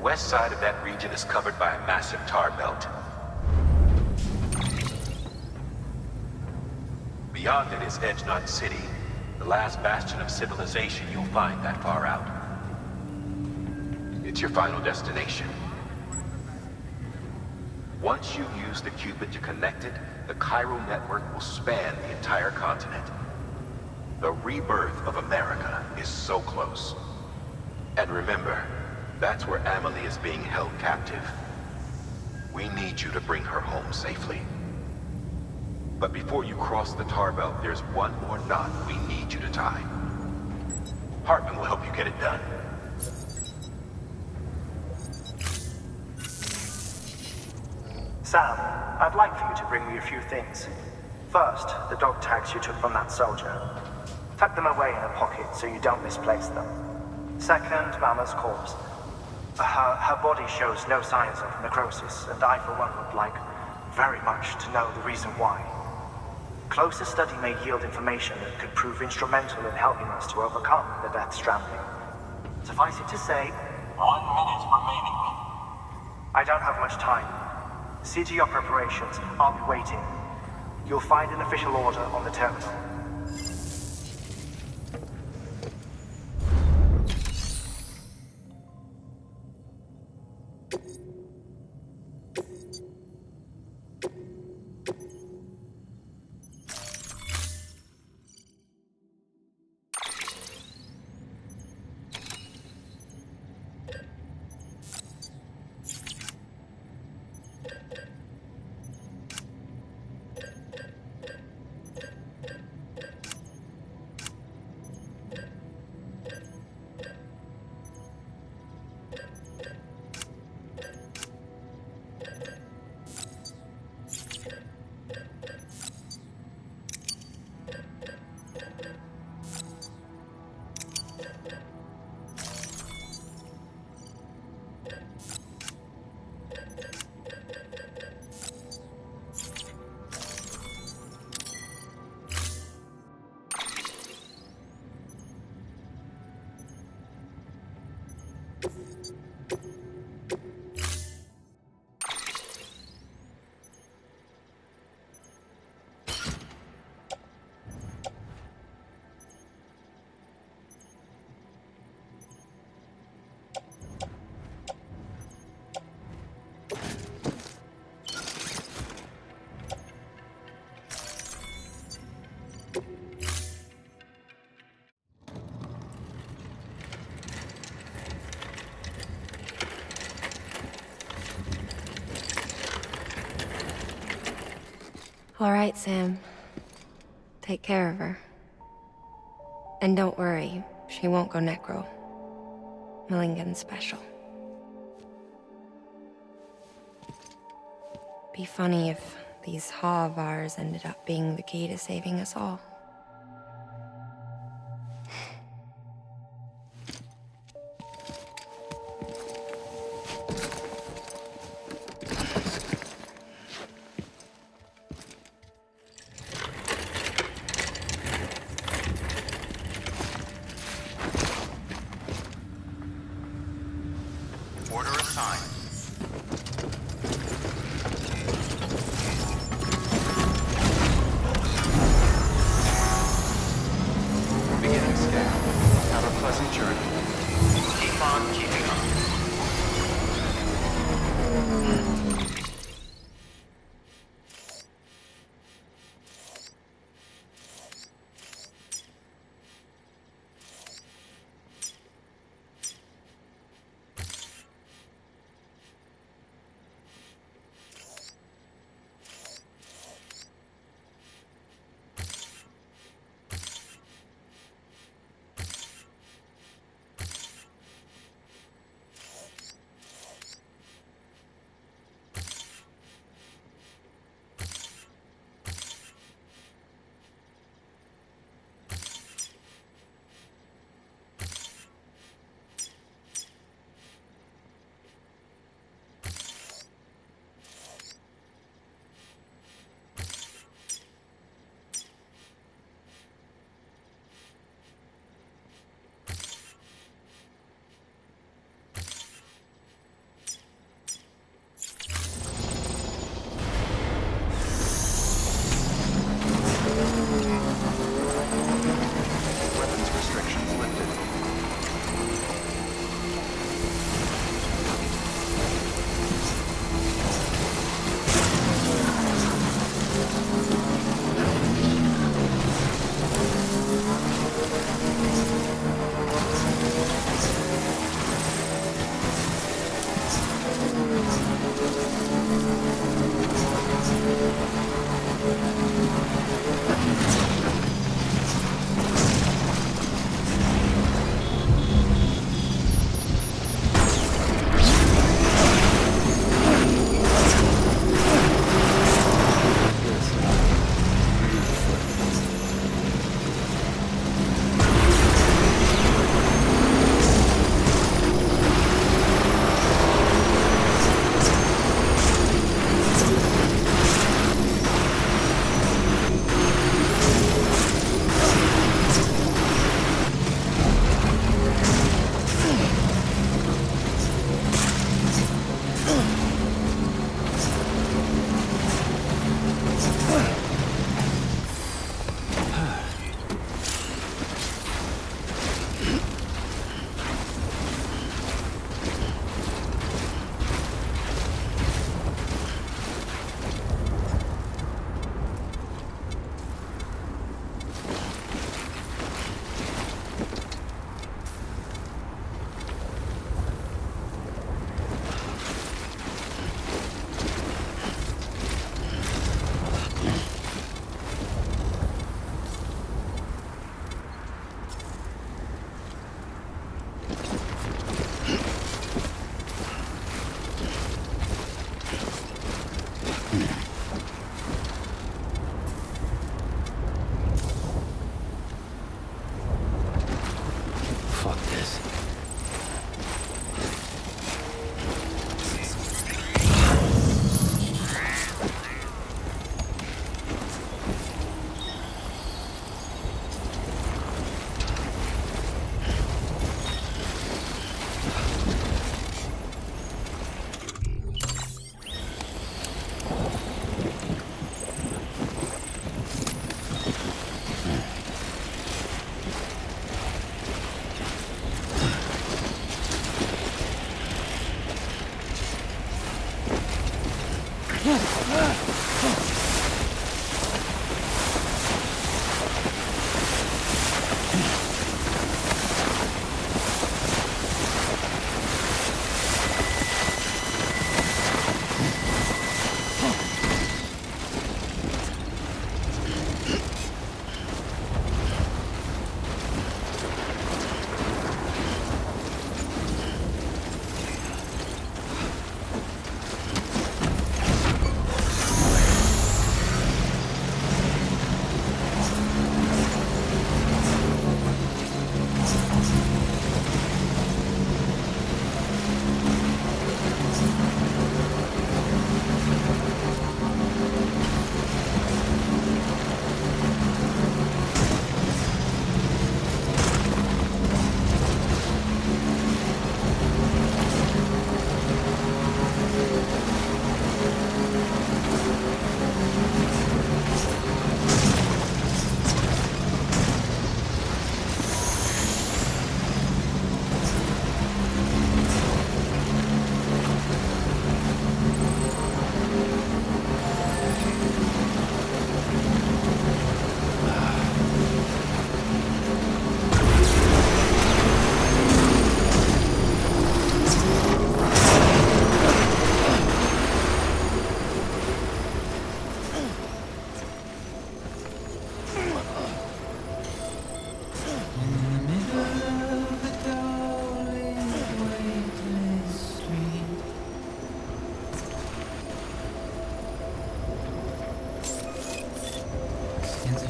west side of that region is covered by a massive tar belt. Beyond it is Edgenut City, the last bastion of civilization you'll find that far out. It's your final destination. Once you use the Cupid to connect it, the Chiral network will span the entire continent. The rebirth of America is so close. And remember, that's where Amelie is being held captive. We need you to bring her home safely. But before you cross the tar belt, there's one more knot we need you to tie. Hartman will help you get it done. Sam, I'd like for you to bring me a few things. First, the dog tags you took from that soldier. Tuck them away in a pocket so you don't misplace them. Second, Mama's corpse. Her body shows no signs of necrosis, and I, for one, would like very much to know the reason why. Closer study may yield information that could prove instrumental in helping us to overcome the Death Stranding. Suffice it to say, 1 minute remaining. I don't have much time. See to your preparations. I'll be waiting. You'll find an official order on the terminal. All right, Sam. Take care of her. And don't worry, she won't go necro. Millingen's special. Be funny if these Ha of ours ended up being the key to saving us all. Order assigned.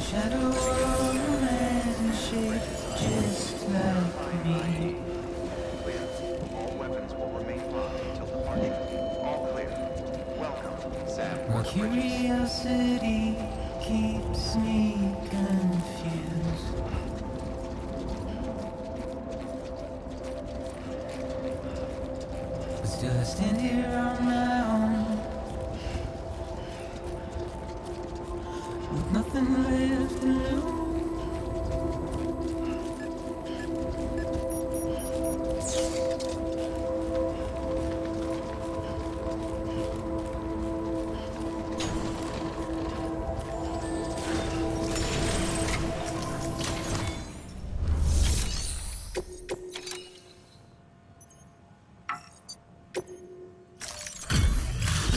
shadow of a man shaped just like me. All weapons will remain locked until departure. All clear. Welcome, Sam. My curiosity keeps me confused. But still I stand here on my own, with nothing left to lose.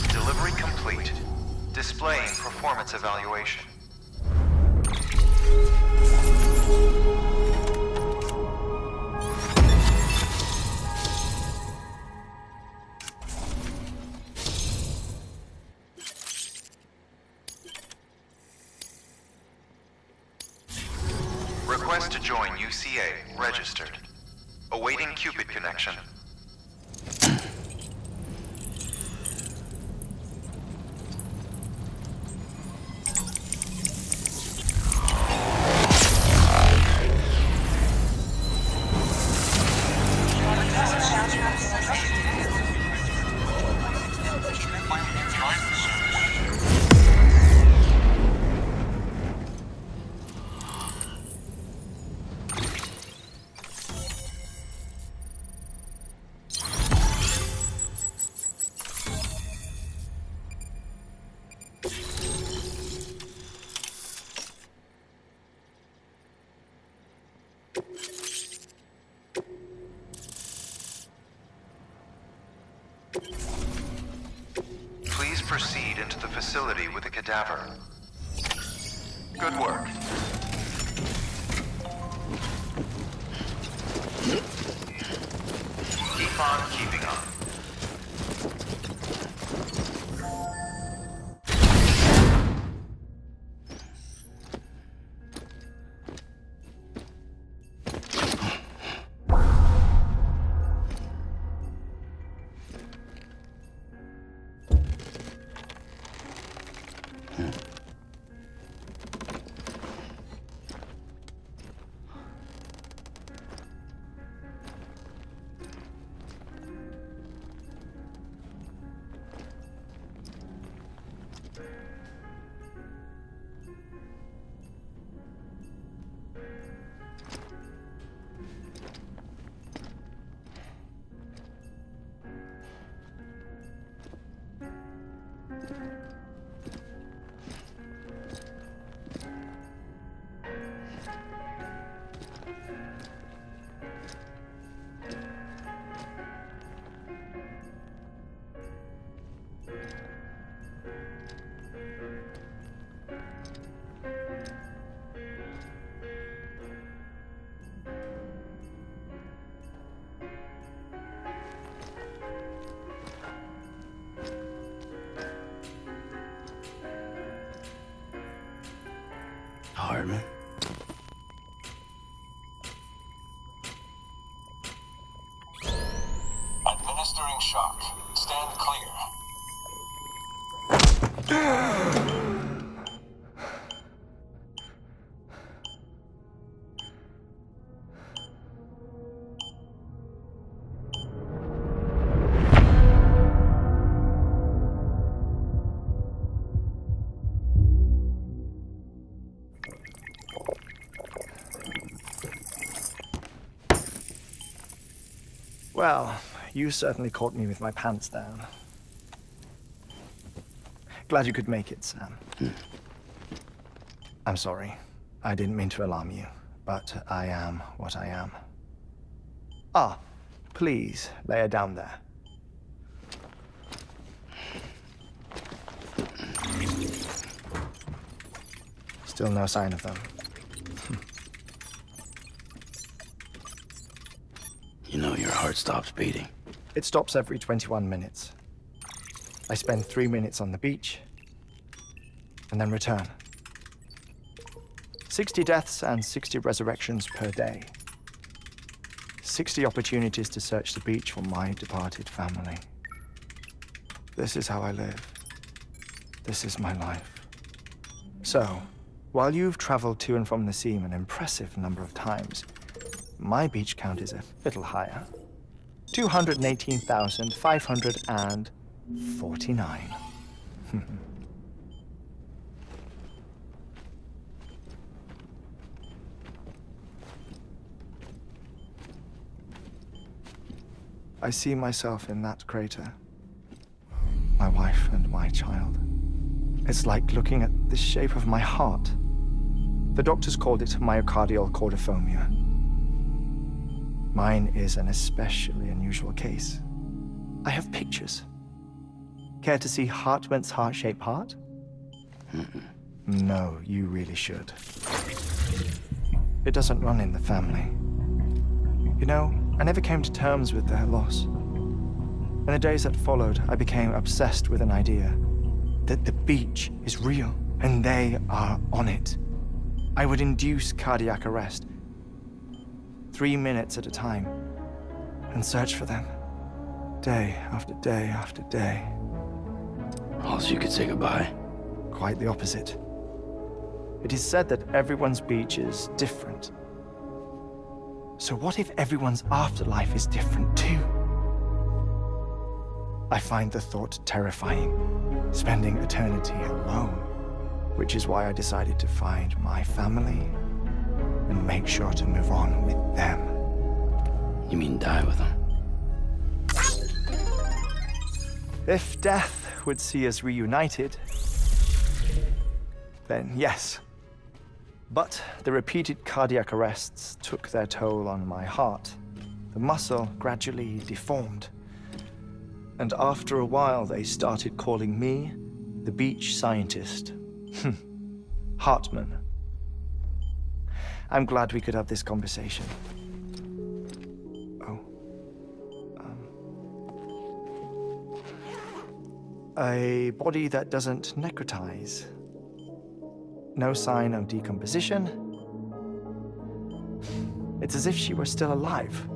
Delivery complete. Displaying performance evaluation. Request to join UCA. Registered. Awaiting Cupid connection. Please proceed into the facility with the cadaver. Good work. Keep on keeping on. Hartman. Administering shock. Stand clear. Well, you certainly caught me with my pants down. Glad you could make it, Sam. I'm sorry. I didn't mean to alarm you, but I am what I am. Ah, please, lay her down there. Still no sign of them. You know your heart stops beating. It stops every 21 minutes. I spend 3 minutes on the beach, and then return. 60 deaths and 60 resurrections per day. 60 opportunities to search the beach for my departed family. This is how I live. This is my life. So, while you've traveled to and from the seam an impressive number of times, my beach count is a little higher. 218,549. I see myself in that crater. My wife and my child. It's like looking at the shape of my heart. The doctors called it myocardial cordiformia. Mine is an especially unusual case. I have pictures. Care to see Hartman's heart-shaped heart? No, you really should. It doesn't run in the family. You know, I never came to terms with their loss. In the days that followed, I became obsessed with an idea that the beach is real and they are on it. I would induce cardiac arrest, 3 minutes at a time, and search for them, day after day after day. Also, you could say goodbye. Quite the opposite. It is said that everyone's beach is different. So what if everyone's afterlife is different too? I find the thought terrifying, spending eternity alone, which is why I decided to find my family and make sure to move on with them. You mean die with them? If death would see us reunited, then yes. But the repeated cardiac arrests took their toll on my heart. The muscle gradually deformed. And after a while, they started calling me the beach scientist. Hartman. I'm glad we could have this conversation. A body that doesn't necrotize. No sign of decomposition. It's as if she were still alive.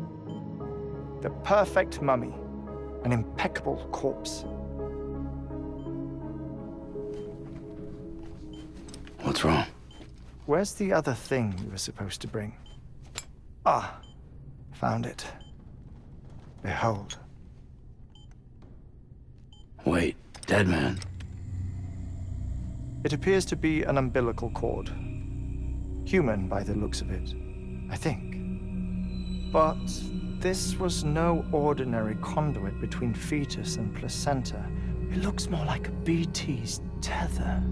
The perfect mummy. An impeccable corpse. What's wrong? Where's the other thing you were supposed to bring? Ah, found it. Behold. Wait, dead man. It appears to be an umbilical cord. Human by the looks of it, I think. But this was no ordinary conduit between fetus and placenta. It looks more like a BT's tether.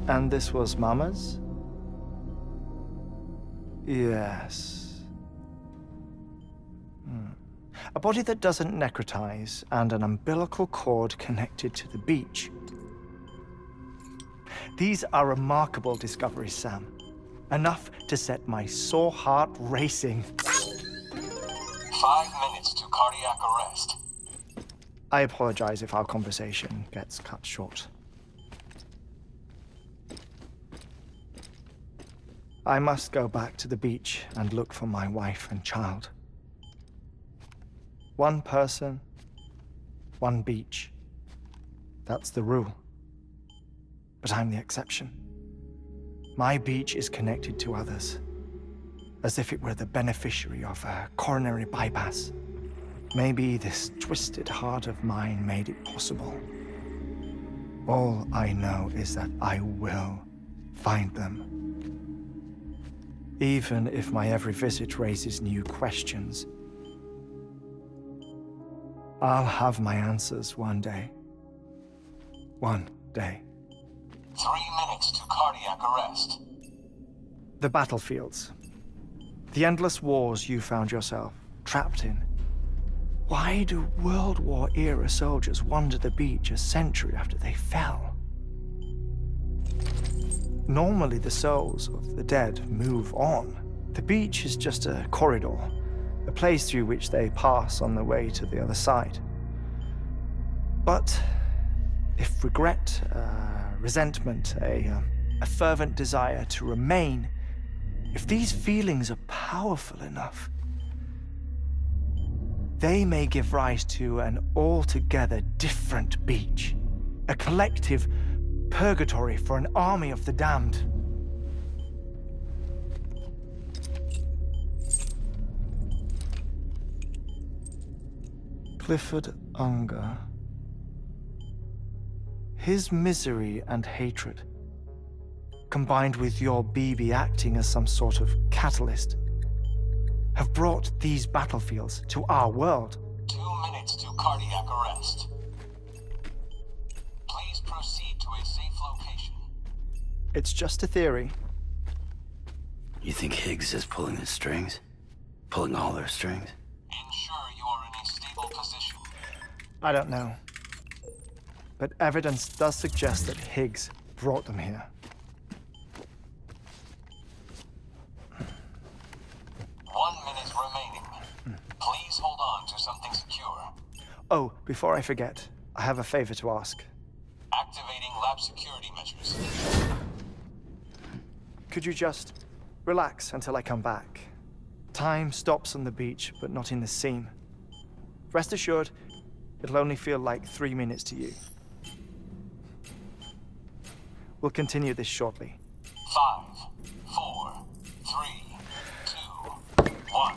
And this was Mama's? Yes. A body that doesn't necrotize and an umbilical cord connected to the beach. These are remarkable discoveries, Sam. Enough to set my sore heart racing. 5 minutes to cardiac arrest. I apologize if our conversation gets cut short. I must go back to the beach and look for my wife and child. One person, one beach. That's the rule. But I'm the exception. My beach is connected to others, as if it were the beneficiary of a coronary bypass. Maybe this twisted heart of mine made it possible. All I know is that I will find them. Even if my every visit raises new questions, I'll have my answers one day. One day. 3 minutes to cardiac arrest. The battlefields. The endless wars you found yourself trapped in. Why do World War-era soldiers wander the beach a century after they fell? Normally, the souls of the dead move on. The beach is just a corridor, a place through which they pass on the way to the other side. But if regret, resentment, a fervent desire to remain, if these feelings are powerful enough, they may give rise to an altogether different beach, a collective purgatory for an army of the damned. Clifford Unger. His misery and hatred, combined with your BB acting as some sort of catalyst, have brought these battlefields to our world. 2 minutes to cardiac arrest. Please proceed to a safe location. It's just a theory. You think Higgs is pulling the strings? Pulling all their strings? Ensure you are in a stable position. I don't know. But evidence does suggest that Higgs brought them here. 1 minute remaining. Please hold on to something secure. Oh, before I forget, I have a favor to ask. Activating lab security measures. Could you just relax until I come back? Time stops on the beach, but not in the scene. Rest assured, it'll only feel like 3 minutes to you. We'll continue this shortly. 5, 4, 3, 2, 1.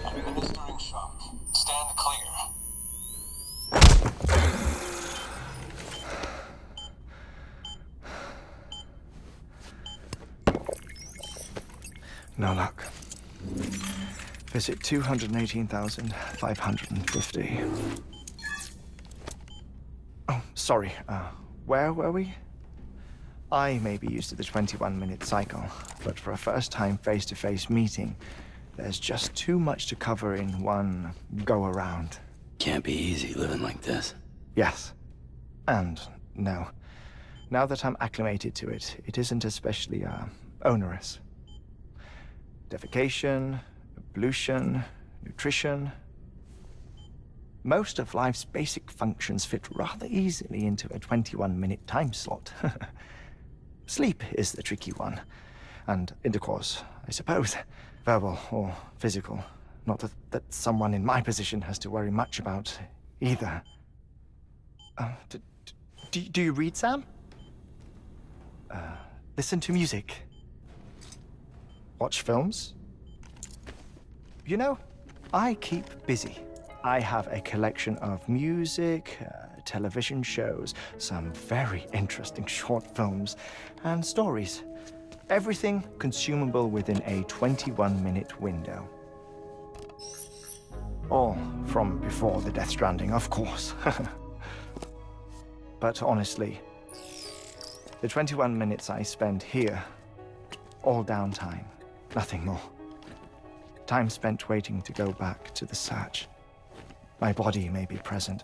Administering shock. Stand clear. No luck. Visit 218,550. Oh, sorry. Where were we? I may be used to the 21-minute cycle, but for a first-time face-to-face meeting, there's just too much to cover in one go-around. Can't be easy living like this. Yes. And no. Now that I'm acclimated to it, it isn't especially, onerous. Defecation, ablution, nutrition. Most of life's basic functions fit rather easily into a 21-minute time slot. Sleep is the tricky one. And intercourse, I suppose. Verbal or physical. Not that someone in my position has to worry much about either. Do you read, Sam? Listen to music. Watch films. You know, I keep busy. I have a collection of music, television shows, some very interesting short films, and stories. Everything consumable within a 21-minute window. All from before the Death Stranding, of course. But honestly, the 21 minutes I spend here, all downtime, nothing more. Time spent waiting to go back to the search. My body may be present,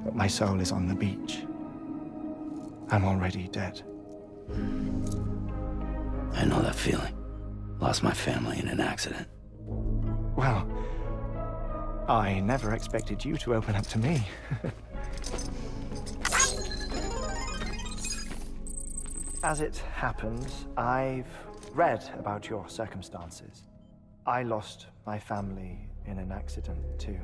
but my soul is on the beach. I'm already dead. I know that feeling. Lost my family in an accident. Well, I never expected you to open up to me. As it happens, I've read about your circumstances. I lost my family in an accident, too.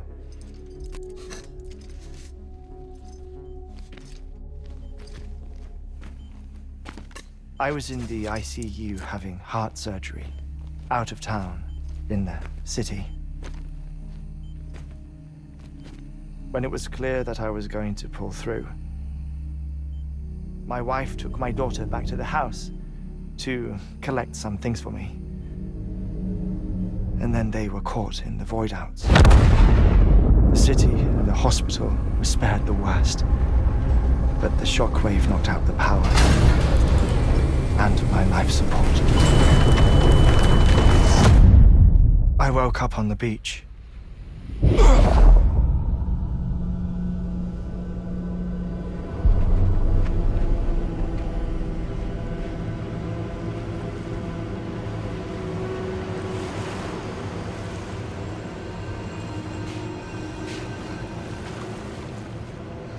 I was in the ICU having heart surgery, out of town, in the city. When it was clear that I was going to pull through, my wife took my daughter back to the house to collect some things for me. And then they were caught in the void-outs. The city and the hospital were spared the worst, but the shockwave knocked out the power and my life support. I woke up on the beach.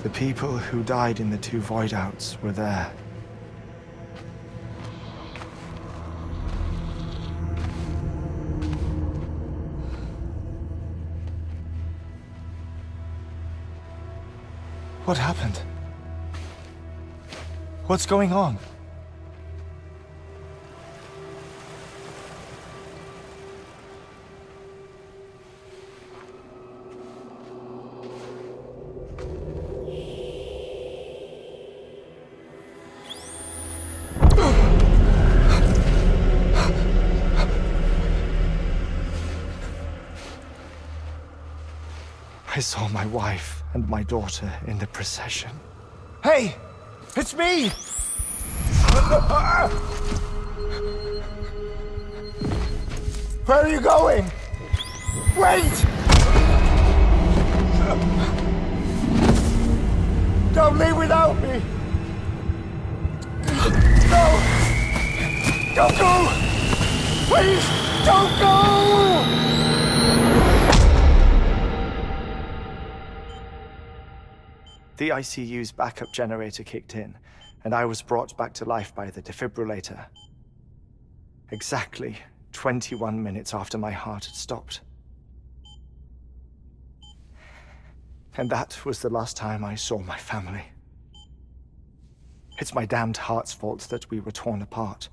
The people who died in the two void-outs were there. What happened? What's going on? I saw my wife and my daughter in the procession. Hey! It's me! Where are you going? Wait! Don't leave without me! No! Don't go! Please, don't go! The ICU's backup generator kicked in, and I was brought back to life by the defibrillator. Exactly 21 minutes after my heart had stopped. And that was the last time I saw my family. It's my damned heart's fault that we were torn apart,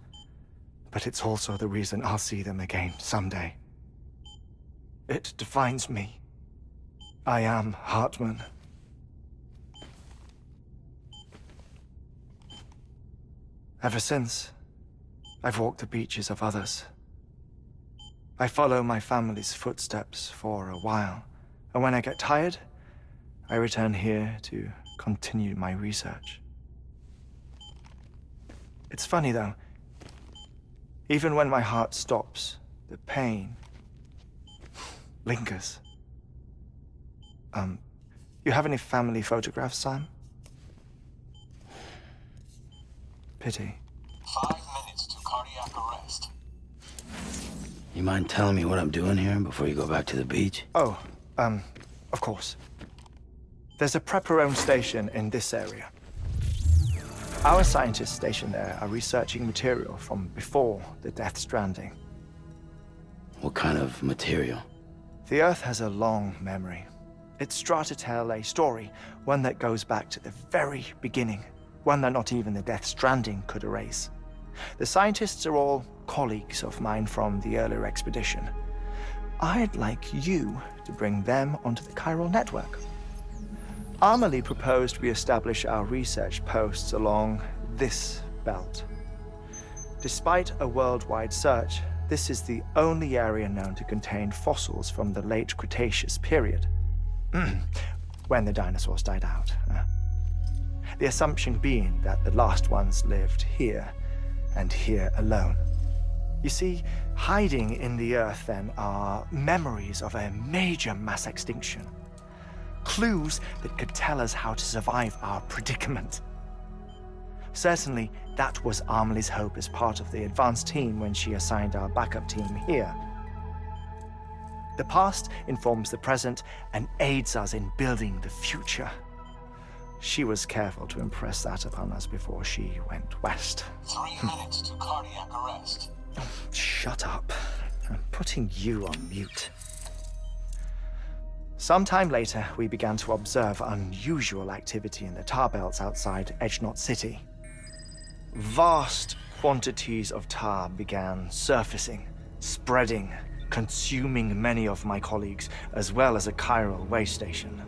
but it's also the reason I'll see them again someday. It defines me. I am Hartman. Ever since, I've walked the beaches of others. I follow my family's footsteps for a while, and when I get tired, I return here to continue my research. It's funny though, even when my heart stops, the pain lingers. You have any family photographs, Sam? Pity. 5 minutes to cardiac arrest. You mind telling me what I'm doing here before you go back to the beach? Oh, of course. There's a prepper-owned station in this area. Our scientists stationed there are researching material from before the Death Stranding. What kind of material? The Earth has a long memory. It's trying to tell a story, one that goes back to the very beginning, one that not even the Death Stranding could erase. The scientists are all colleagues of mine from the earlier expedition. I'd like you to bring them onto the chiral network. Amelie proposed we establish our research posts along this belt. Despite a worldwide search, this is the only area known to contain fossils from the late Cretaceous period, when the dinosaurs died out. The assumption being that the last ones lived here, and here alone. You see, hiding in the Earth then are memories of a major mass extinction. Clues that could tell us how to survive our predicament. Certainly, that was Amelie's hope as part of the advanced team when she assigned our backup team here. The past informs the present and aids us in building the future. She was careful to impress that upon us before she went west. 3 minutes to cardiac arrest. Oh, shut up. I'm putting you on mute. Sometime later, we began to observe unusual activity in the tar belts outside Edgenot City. Vast quantities of tar began surfacing, spreading, consuming many of my colleagues, as well as a chiral way station.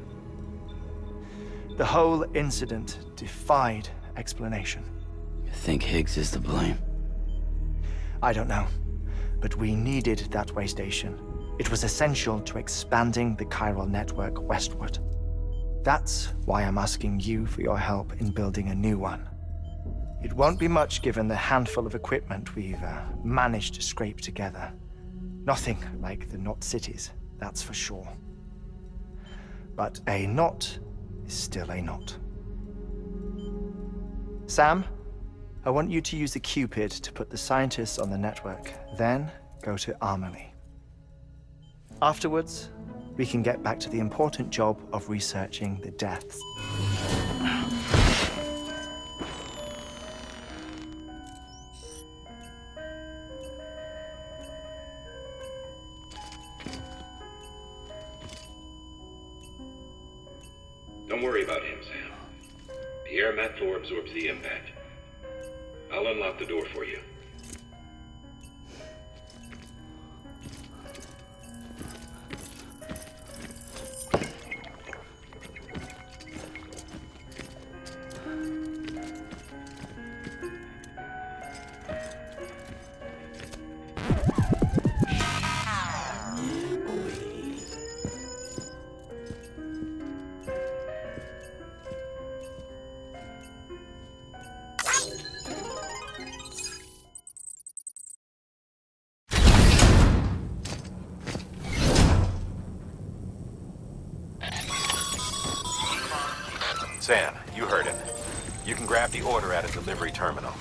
The whole incident defied explanation. You think Higgs is to blame? I don't know, but we needed that way station. It was essential to expanding the chiral network westward. That's why I'm asking you for your help in building a new one. It won't be much given the handful of equipment we've managed to scrape together. Nothing like the knot cities, that's for sure. But a knot is still a knot. Sam, I want you to use the Cupid to put the scientists on the network, then go to Amelie. Afterwards, we can get back to the important job of researching the deaths. Don't worry about him, Sam. The air mat floor absorbs the impact. I'll unlock the door for you. Sam, you heard him. You can grab the order at a delivery terminal.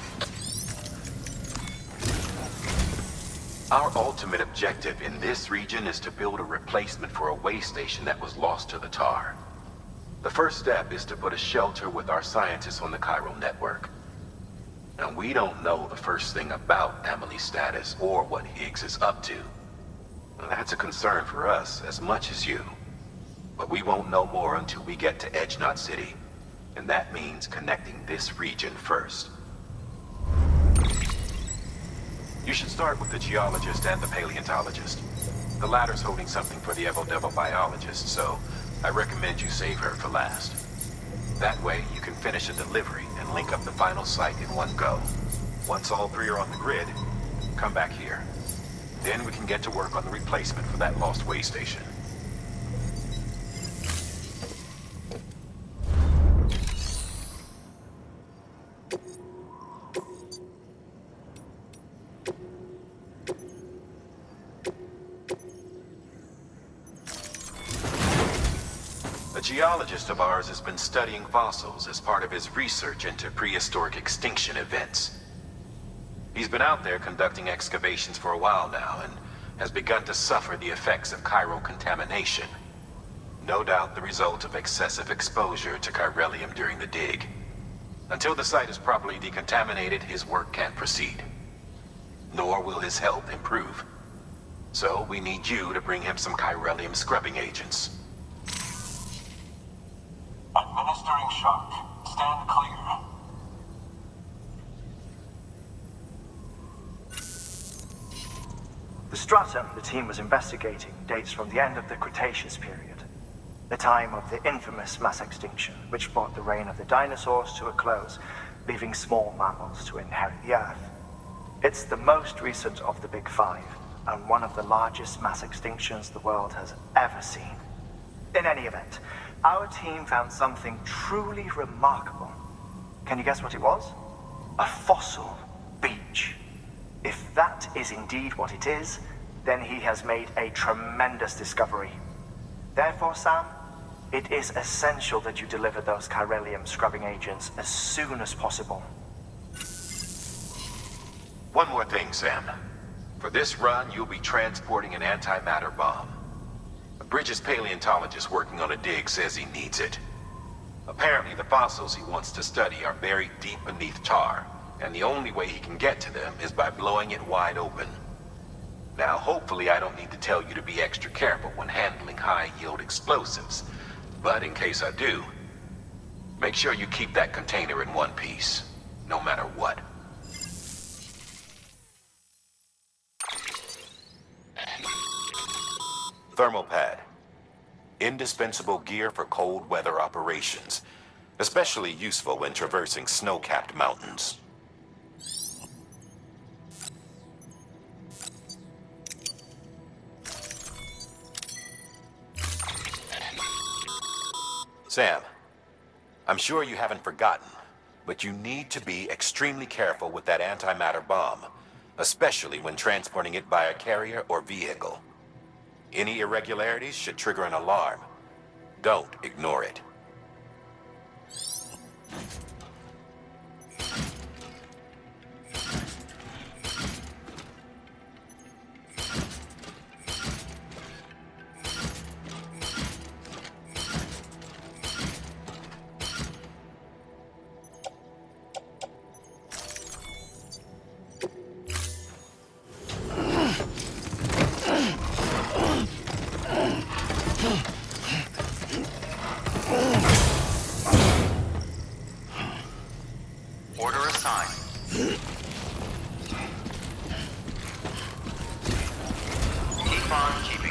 Our ultimate objective in this region is to build a replacement for a way station that was lost to the tar. The first step is to put a shelter with our scientists on the chiral network. Now, we don't know the first thing about Amelie's status or what Higgs is up to. That's a concern for us as much as you. But we won't know more until we get to Edgenot City. And that means connecting this region first. You should start with the geologist and the paleontologist. The latter's holding something for the Evo-Devo biologist, so I recommend you save her for last. That way, you can finish a delivery and link up the final site in one go. Once all three are on the grid, come back here. Then we can get to work on the replacement for that lost way station. A geologist of ours has been studying fossils as part of his research into prehistoric extinction events. He's been out there conducting excavations for a while now and has begun to suffer the effects of chiral contamination. No doubt the result of excessive exposure to chiralium during the dig. Until the site is properly decontaminated, his work can't proceed. Nor will his health improve. So we need you to bring him some chiralium scrubbing agents. Administering shock. Stand clear. The stratum the team was investigating dates from the end of the Cretaceous period, the time of the infamous mass extinction, which brought the reign of the dinosaurs to a close, leaving small mammals to inherit the Earth. It's the most recent of the Big Five, and one of the largest mass extinctions the world has ever seen. In any event, our team found something truly remarkable. Can you guess what it was? A fossil beach. If that is indeed what it is, then he has made a tremendous discovery. Therefore, Sam, it is essential that you deliver those chiralium scrubbing agents as soon as possible. One more thing, Sam. For this run, you'll be transporting an antimatter bomb. A Bridges paleontologist working on a dig says he needs it. Apparently, the fossils he wants to study are buried deep beneath tar, and the only way he can get to them is by blowing it wide open. Now, hopefully I don't need to tell you to be extra careful when handling high-yield explosives, but in case I do, make sure you keep that container in one piece, no matter what. Thermal pad. Indispensable gear for cold weather operations, especially useful when traversing snow-capped mountains. Sam, I'm sure you haven't forgotten, but you need to be extremely careful with that antimatter bomb, especially when transporting it by a carrier or vehicle. Any irregularities should trigger an alarm. Don't ignore it. Order assigned. Keep on keeping